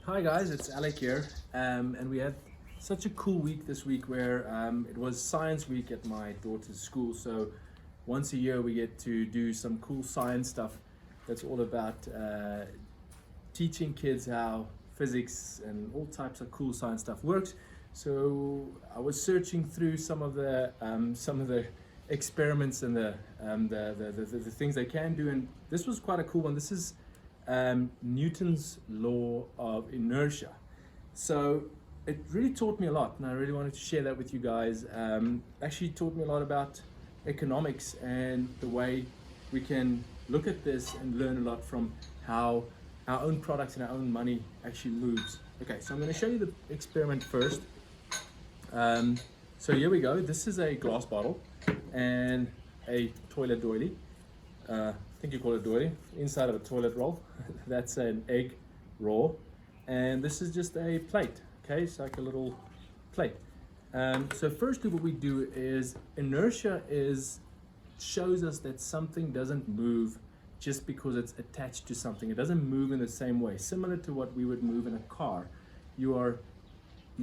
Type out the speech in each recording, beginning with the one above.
Hi guys, it's Alec here, and we had such a cool week this week where it was science week at my daughter's school. So once a year we get to do some cool science stuff that's all about teaching kids how physics and all types of cool science stuff works. So I was searching through some of the experiments and the things they can do, and this was quite a cool one. This is Newton's law of inertia. So it really taught me a lot, and I really wanted to share that with you guys. Actually taught me a lot about economics and the way we can look at this and learn a lot from how our own products and our own money actually moves. Okay, so I'm going to show you the experiment first. So here we go. This is a glass bottle and a toilet doily. I think you call it doily, inside of a toilet roll. That's an egg raw, and this is just a plate. Okay, it's like a little plate. So firstly what we do is inertia shows us that something doesn't move just because it's attached to something. It doesn't move in the same way, similar to what we would move in a car. You're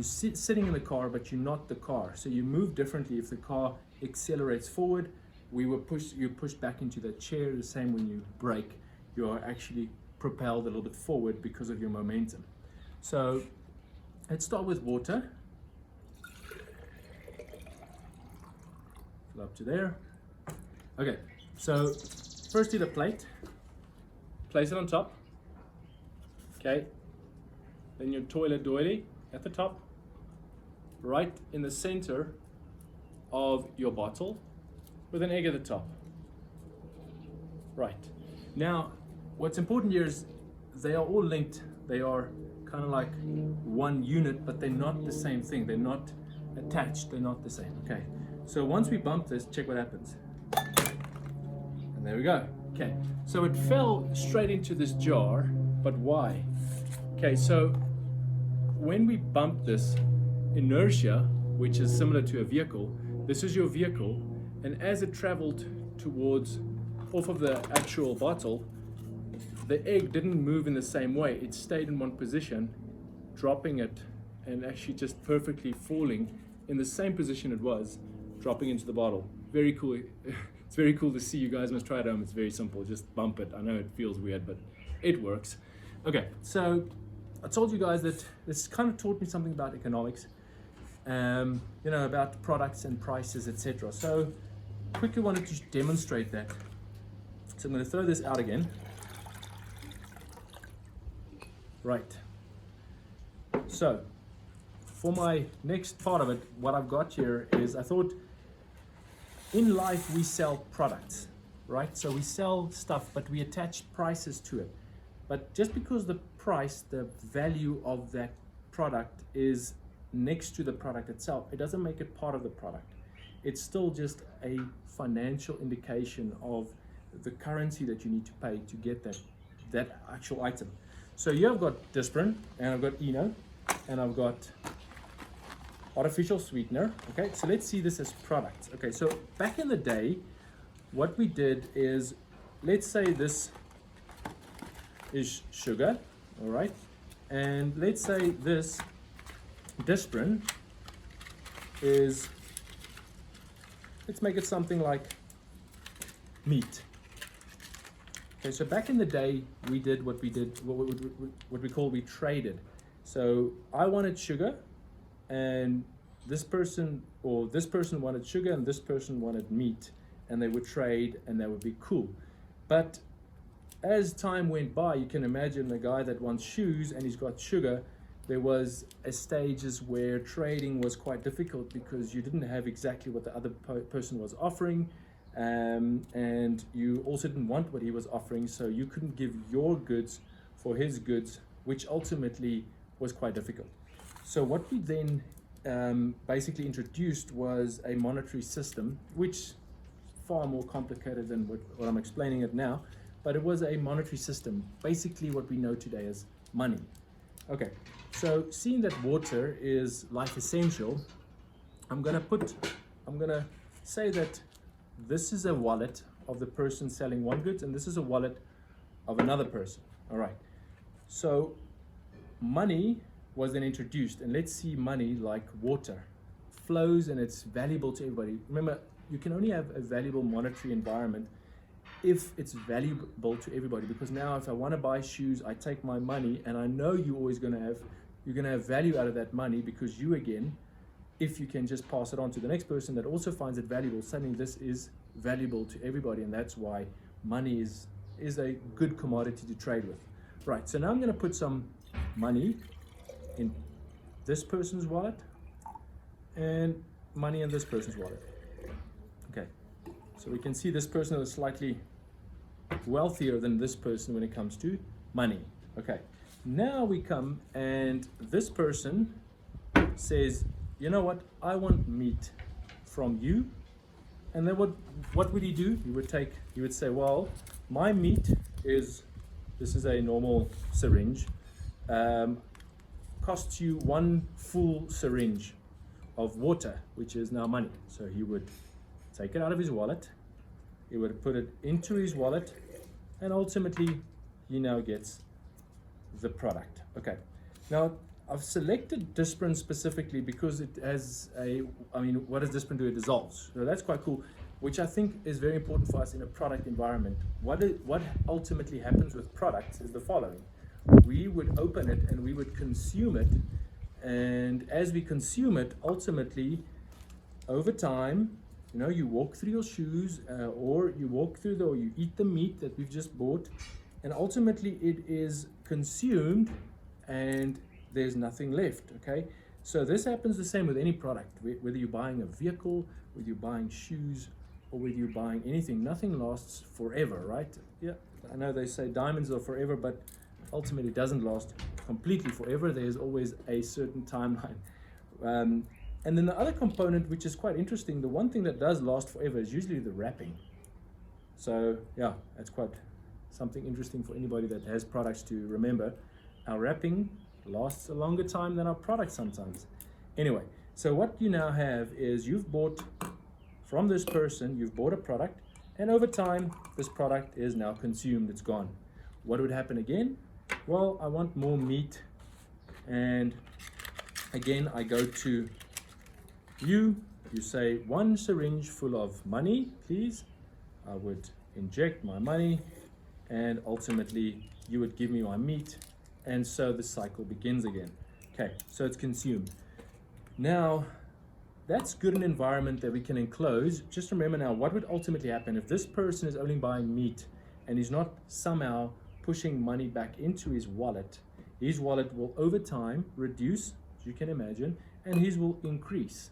sitting in the car, but you're not the car, so you move differently. If the car accelerates forward, you push back into the chair. The same when you brake, you are actually propelled a little bit forward because of your momentum. So let's start with water. Fill up to there. Okay, so firstly the plate, place it on top. Okay, then your toilet doily at the top, right in the center of your bottle, with an egg at the top. Right. Now, what's important here is they are all linked. They are kind of like one unit, but they're not the same thing. They're not attached. They're not the same. Okay. So once we bump this, check what happens. And there we go. Okay. So it fell straight into this jar, but why? Okay. So when we bump this inertia, which is similar to a vehicle, this is your vehicle. And as it traveled off of the actual bottle, the egg didn't move in the same way. It stayed in one position, dropping it and actually just perfectly falling in the same position it was, dropping into the bottle. Very cool. It's very cool to see. You guys must try it at home. It's very simple. Just bump it. I know it feels weird, but it works. Okay, so I told you guys that this kind of taught me something about economics, about products and prices, etc. So quickly wanted to demonstrate that. So I'm going to throw this out again. Right. So for my next part of it, what I've got here is, I thought in life we sell products, right? So we sell stuff, but we attach prices to it. But just because the price, the value of that product is next to the product itself, it doesn't make it part of the product. It's still just a financial indication of the currency that you need to pay to get that actual item. So here I've got Disprin, and I've got Eno, and I've got artificial sweetener. Okay, so let's see this as products. Okay, so back in the day, what we did is, let's say this is sugar, all right, and let's say this Disprin is, let's make it something like meat. Okay, so back in the day, we did what we traded. So I wanted sugar, and this person wanted sugar, and this person wanted meat, and they would trade, and that would be cool. But as time went by, you can imagine the guy that wants shoes and he's got sugar. There was stages where trading was quite difficult because you didn't have exactly what the other person was offering, and you also didn't want what he was offering, so you couldn't give your goods for his goods, which ultimately was quite difficult. So what we then basically introduced was a monetary system, which is far more complicated than what I'm explaining it now, but it was a monetary system, basically what we know today as money. Okay, so seeing that water is life essential, I'm gonna say that this is a wallet of the person selling one good, and this is a wallet of another person. All right, so money was then introduced, and let's see money like water flows and it's valuable to everybody. Remember, you can only have a valuable monetary environment if it's valuable to everybody, because now if I want to buy shoes, I take my money and I know you're always going to have value out of that money, because you, again, if you can just pass it on to the next person that also finds it valuable, suddenly this is valuable to everybody, and that's why money is a good commodity to trade with. Right, so now I'm going to put some money in this person's wallet and money in this person's wallet. Okay, so we can see this person is slightly wealthier than this person when it comes to money. Okay, now we come and this person says, you know what, I want meat from you. And then what would he do? He would say, well, my meat is, this is a normal syringe, costs you 1 full syringe of water, which is now money. So he would take it out of his wallet, he would put it into his wallet, and ultimately he now gets the product. Okay, now I've selected Disprint specifically because it has what does Disprint do? It dissolves. So that's quite cool, which I think is very important for us in a product environment. What ultimately happens with products is the following. We would open it and we would consume it, and as we consume it, ultimately, over time, you walk through your shoes, or you eat the meat that we've just bought, and ultimately it is consumed and there's nothing left. Okay, so this happens the same with any product, whether you're buying a vehicle, whether you're buying shoes, or whether you're buying anything. Nothing lasts forever, right? Yeah, I know they say diamonds are forever, but ultimately it doesn't last completely forever. There's always a certain timeline. And then the other component, which is quite interesting, the one thing that does last forever is usually the wrapping. So yeah, that's quite something interesting for anybody that has products to remember. Our wrapping lasts a longer time than our product sometimes. Anyway, so what you now have is you've bought from this person, you've bought a product, and over time this product is now consumed, it's gone. What would happen again? Well, I want more meat, and again I go to you say 1 syringe full of money, please. I would inject my money, and ultimately you would give me my meat, and so the cycle begins again. Okay, so it's consumed. Now, that's good an environment that we can enclose. Just remember now, what would ultimately happen if this person is only buying meat and he's not somehow pushing money back into his wallet will over time reduce, as you can imagine, and his will increase,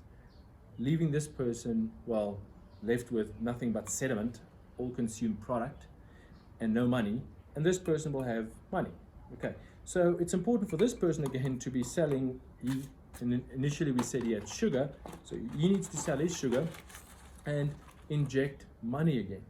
leaving this person, well, left with nothing but sediment, all consumed product, and no money, and this person will have money. Okay, so it's important for this person again to be selling. Initially we said he had sugar, so he needs to sell his sugar and inject money again.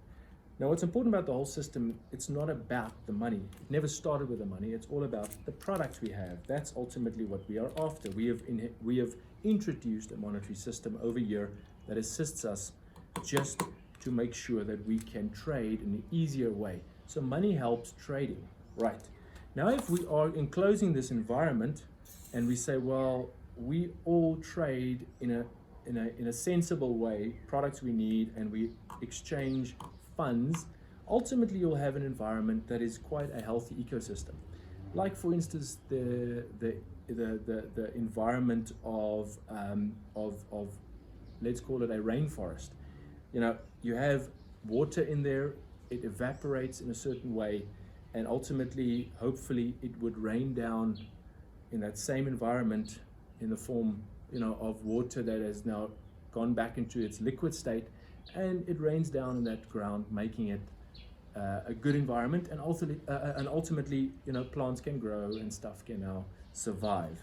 Now what's important about the whole system, it's not about the money. It never started with the money. It's all about the products we have. That's ultimately what we are after. We have introduced a monetary system over here that assists us just to make sure that we can trade in an easier way. So money helps trading, right? Now if we are enclosing this environment and we say, well, we all trade in a sensible way, products we need, and we exchange funds, ultimately you'll have an environment that is quite a healthy ecosystem. Like for instance, the environment of let's call it a rainforest. You have water in there, it evaporates in a certain way, and ultimately, hopefully, it would rain down in that same environment in the form, of water that has now gone back into its liquid state, and it rains down in that ground, making it a good environment, and ultimately, plants can grow and stuff can now survive.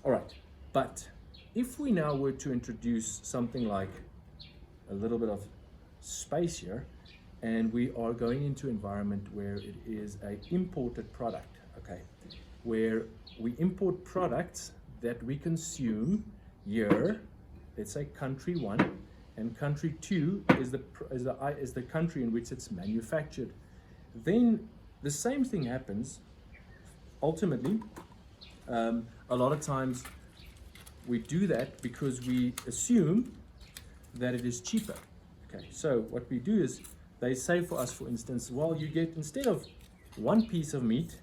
All right, but if we now were to introduce something like a little bit of space here, and we are going into an environment where it is an imported product, okay, where we import products that we consume here, let's say country 1, and country 2 is the country in which it's manufactured. Then the same thing happens. Ultimately, A lot of times we do that because we assume that it is cheaper. Okay, so what we do is they say for us, for instance, well, you get, instead of one piece of meat,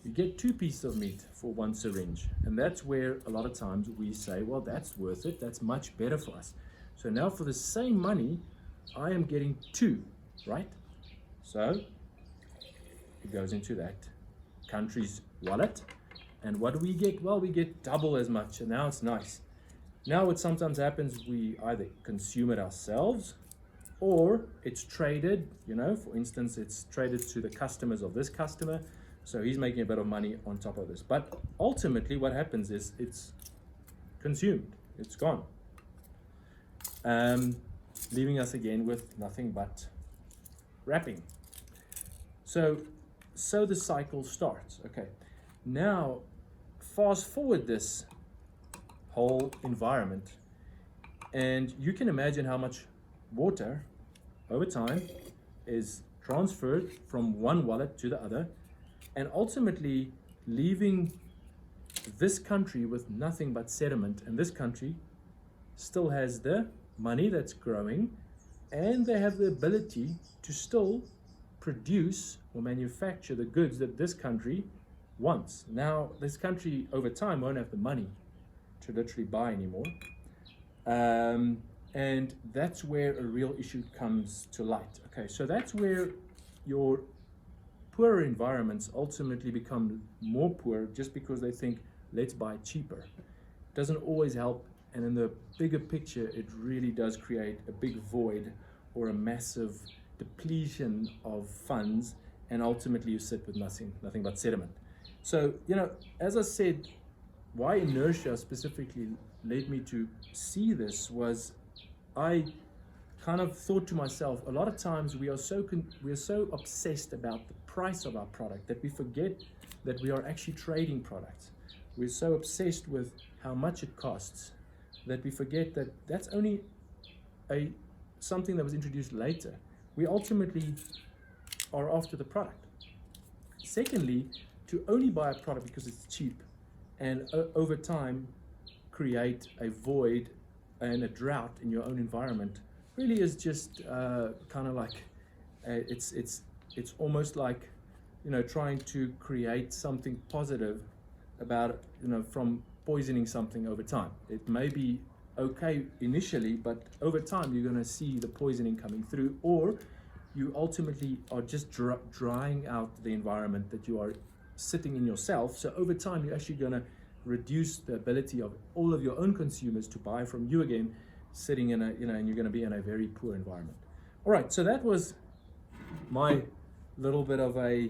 you get 2 pieces of meat for 1 syringe. And that's where a lot of times we say, well, that's worth it, that's much better for us. So now for the same money, I am getting 2, right? So it goes into that country's wallet. And what do we get? Well, we get double as much, and now it's nice. Now what sometimes happens, we either consume it ourselves, or it's traded, you know, for instance, it's traded to the customers of this customer, so he's making a bit of money on top of this. But ultimately what happens is it's consumed, it's gone, leaving us again with nothing but wrapping. So the cycle starts. Okay, now fast forward this whole environment, and you can imagine how much water over time is transferred from one wallet to the other, and ultimately leaving this country with nothing but sediment. And this country still has the money that's growing, and they have the ability to still produce or manufacture the goods that this country wants. Now, this country over time won't have the money to literally buy anymore. And that's where a real issue comes to light. Okay, so that's where your poorer environments ultimately become more poor just because they think, let's buy cheaper. It doesn't always help, and in the bigger picture, it really does create a big void or a massive depletion of funds, and ultimately you sit with nothing but sediment. So, you know, as I said, why Inertia specifically led me to see this was I kind of thought to myself, a lot of times we are so obsessed about the price of our product that we forget that we are actually trading products. We're so obsessed with how much it costs that we forget that that's only something that was introduced later. We ultimately are after the product. Secondly, to only buy a product because it's cheap and over time create a void and a drought in your own environment really is just kind of like it's almost like, you know, trying to create something positive about, you know, from poisoning something over time. It may be okay initially, but over time you're going to see the poisoning coming through, or you ultimately are just drying out the environment that you are sitting in yourself. So over time you're actually going to reduce the ability of all of your own consumers to buy from you again, sitting in a, you know, and you're going to be in a very poor environment. All right, so that was my little bit of a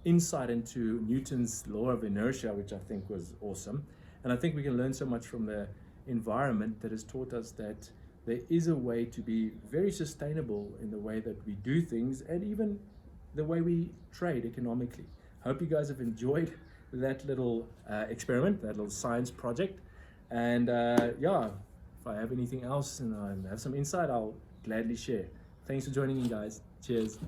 insight into Newton's law of inertia, which I think was awesome. And I think we can learn so much from the environment that has taught us that there is a way to be very sustainable in the way that we do things, and even the way we trade economically. Hope you guys have enjoyed that little experiment, that little science project. And yeah, if I have anything else and I have some insight, I'll gladly share. Thanks for joining in, guys. Cheers.